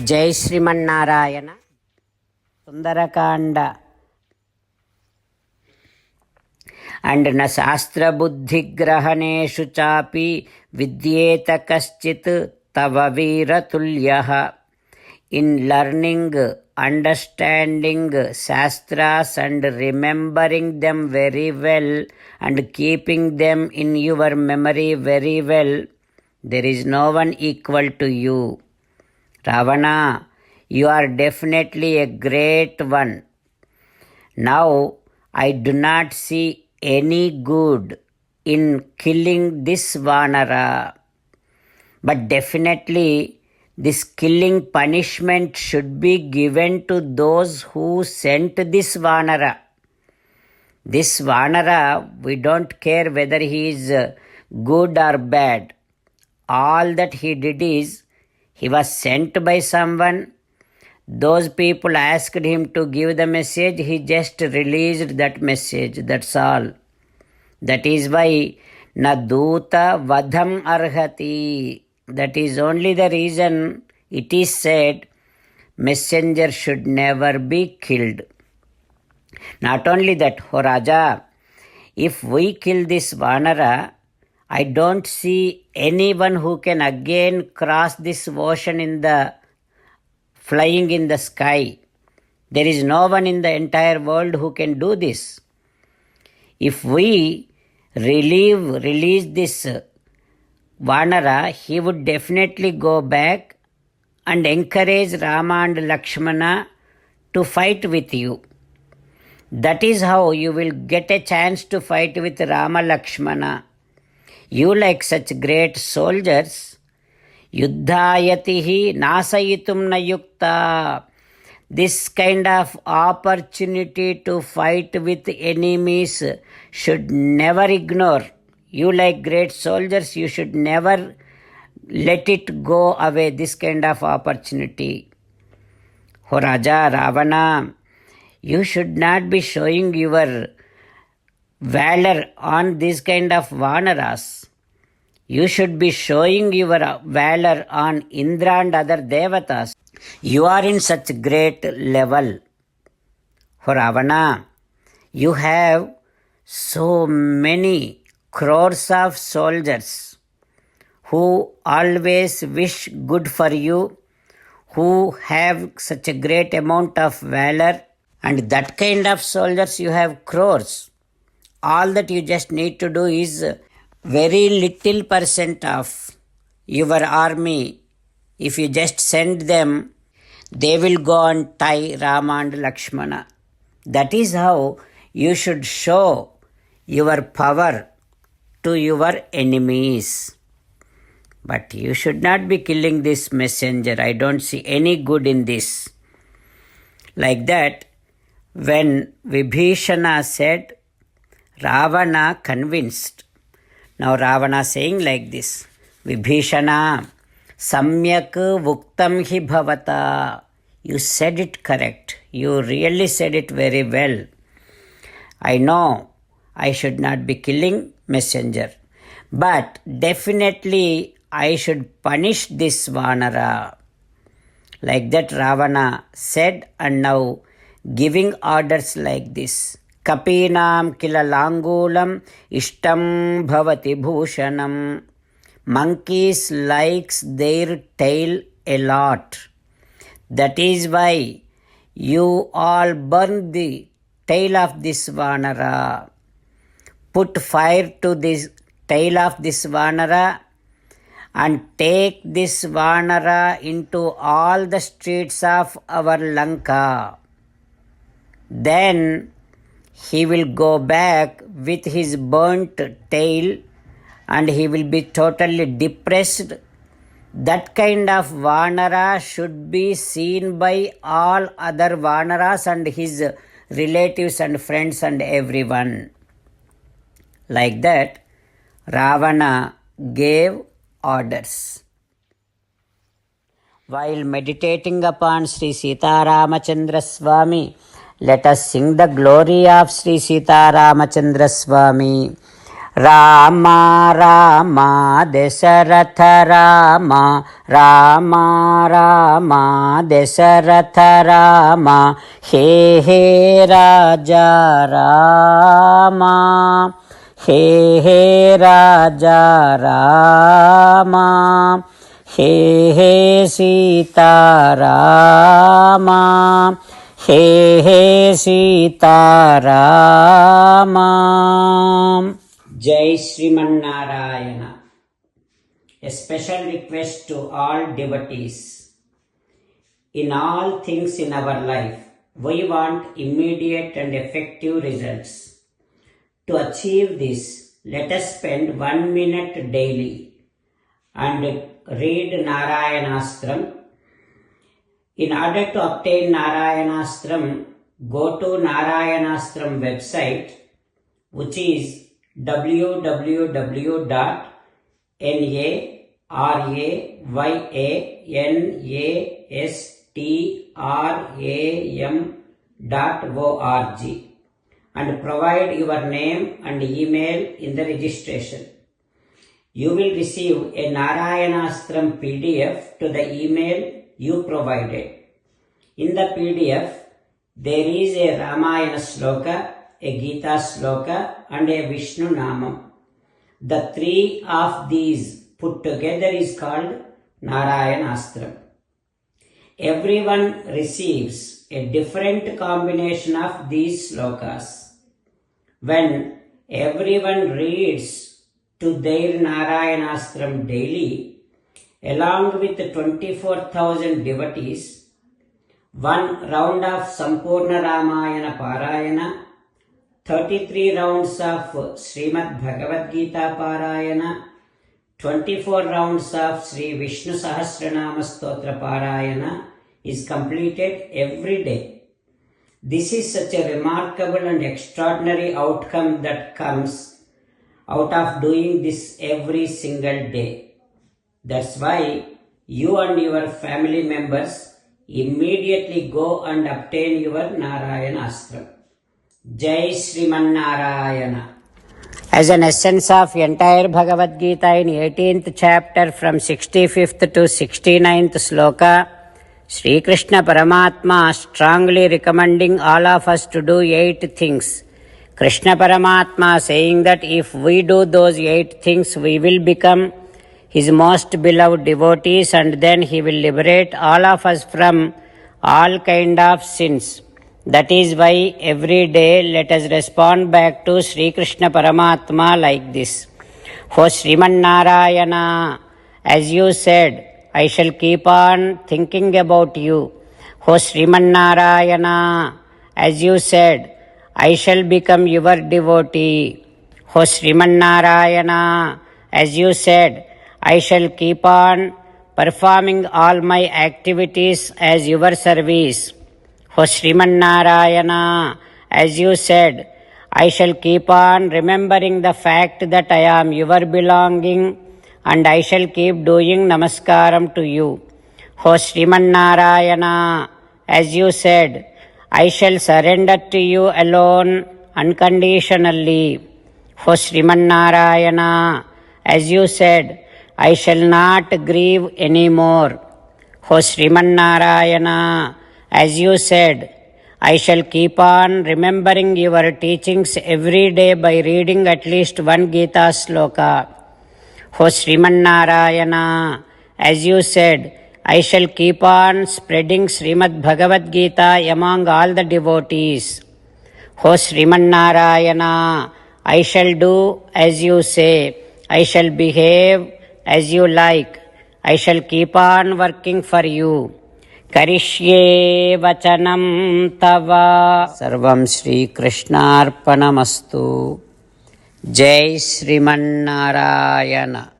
జై శ్రీమన్నారాయణ. సుందరకాండ. అండ్ న శాస్త్రబుద్ధిగ్రహణేషు చాపి విద్యేత కశ్చిత్ తవ వీరతుల్యః. In learning, understanding shastras and remembering them very well and keeping them in your memory very well, there is no one equal to you. Ravana, you are definitely a great one. Now, I do not see any good in killing this Vanara, but definitely this killing punishment should be given to those who sent this Vanara. This Vanara, we don't care whether he is good or bad. All that he did is, he was sent by someone. Those people asked him to give the message. He just released that message. That's all. That is why na duta vadham arhati. That is only the reason it is said messenger should never be killed. Not only that, O Raja, if we kill this Vanara, I don't see anyone who can again cross this ocean in the flying in the sky. There is no one in the entire world who can do this. If we release this Vanara, he would definitely go back and encourage Rama and Lakshmana to fight with you. That is how you will get a chance to fight with Rama Lakshmana. You, like such great soldiers, yuddhayatihi nasayitum na yukta. This kind of opportunity to fight with enemies should never ignore. You, like great soldiers, you should never let it go away, this kind of opportunity. O Raja Ravana, you should not be showing your valor on this kind of Vanaras. You should be showing your valor on Indra and other Devatas. You are in such great level. O Ravana, you have so many crores of soldiers who always wish good for you, who have such a great amount of valor, and that kind of soldiers you have crores. All that you just need to do is very little percent of your army. If you just send them, they will go and tie Rama and Lakshmana. That is how you should show your power to your enemies. But you should not be killing this messenger. I don't see any good in this. Like that, when Vibhishana said, Ravana convinced. Now Ravana saying like this, Vibhishana, samyak vuktam hi bhavata. You said it correct. You really said it very well. I know I should not be killing messenger, but definitely I should punish this Vanara. Like that Ravana said, and now giving orders like this. Kapinam kila langulam ishtam bhavati bhushanam. Monkeys likes their tail a lot. That is why you all burn the tail of this Vanara. Put fire to this tail of this Vanara and take this Vanara into all the streets of our Lanka. Then he will go back with his burnt tail and he will be totally depressed. That kind of Vanara should be seen by all other Vanaras and his relatives and friends and everyone. Like that, Ravana gave orders. While meditating upon Sri Sita Ramachandra Swami, let us sing the glory of Sri Sita Ramachandra Swami. Rama Rama Dasharatha Rama Rama Rama Dasharatha Rama ಹೇ ಹೇ ರಾಜ ರಾಮ ಹೇ ಹೇ ರಾಜ ರಾಮ ಹೇ ಹೇ ಸೀತಾರಾಮ ಹೇ ಹೇ Sitarama. Jai Srimanarayana. A special request to all devotees. In all things in our life, we want immediate and effective results. To achieve this, let us spend 1 minute daily and read Narayanastram. In order to obtain Narayanastram, go to Narayanastram website, which is www.narayanastram.org and provide your name and email in the registration. You will receive a Narayanastram PDF to the email you provided. In the PDF, there is a Ramayana Sloka, a Gita Sloka and a Vishnu Namam. The three of these put together is called Narayanastram. Everyone receives a different combination of these slokas. When everyone reads to their Narayanastram daily, along with 24,000 devotees, one round of Sampurna Ramayana Parayana, 33 rounds of Srimad Bhagavad Gita Parayana, 24 rounds of Sri Vishnu Sahasranama Stotra Parayana is completed every day. This is such a remarkable and extraordinary outcome that comes out of doing this every single day. That's why you and your family members immediately go and obtain your Narayanastram. Jai Srimanarayana. As an essence of entire Bhagavad Gita in 18th chapter from 65th to 69th sloka, Sri Krishna Paramatma strongly recommending all of us to do 8 things. Krishna Paramatma saying that if we do those 8 things, we will become His most beloved devotees and then He will liberate all of us from all kind of sins. That is why every day let us respond back to Sri Krishna Paramatma like this. O Srimanarayana, as you said, I shall keep on thinking about you. O Srimanarayana, as you said, I shall become your devotee. O Srimanarayana, as you said, I shall keep on performing all my activities as your service. O Srimanarayana, as you said, I shall keep on remembering the fact that I am your belonging and I shall keep doing namaskaram to you. O Srimanarayana, as you said, I shall surrender to you alone unconditionally. O Srimanarayana, as you said, I shall not grieve anymore. O Srimanarayana, as you said, I shall keep on remembering your teachings every day by reading at least one Gita sloka. O Srimanarayana, as you said, I shall keep on spreading Srimad Bhagavad Gita among all the devotees. O Srimanarayana, I shall do as you say. I shall behave as you like. I shall keep on working for you. Karishye vachanam tava. Sarvam Shri Krishnarpanamastu. Jai Srimanarayana.